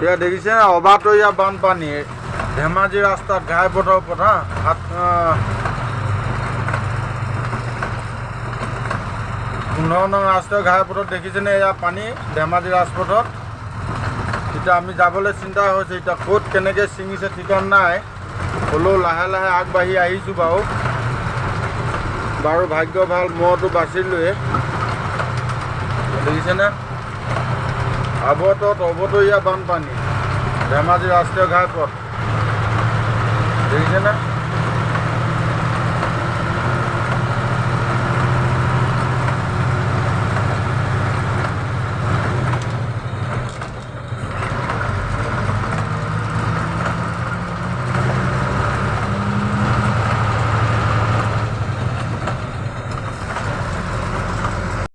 এয়া দেখিছে অবাতৰীয়া বানপানী ধেমাজি ৰাস্তাত ঘাইপথৰ ওপৰত হা 15 নং ৰাষ্ট্ৰীয় ঘাইপথত দেখিছেনে এয়া পানী ধেমাজি ৰাজপথত। এতিয়া আমি যাবলৈ চিন্তা হৈছে, এতিয়া ক'ত কেনেকৈ ছিঙিছে ঠিকনা নাই, হ'লেও লাহে লাহে আগবাঢ়ি আহিছোঁ বাৰু ভাগ্য ভাল মইতো বাচিলোৱে। দেখিছেনে অবতৰীয়া বানপানী ধেমাজি ৰাষ্ট্ৰীয় ঘাইপথ দেখিছেনে।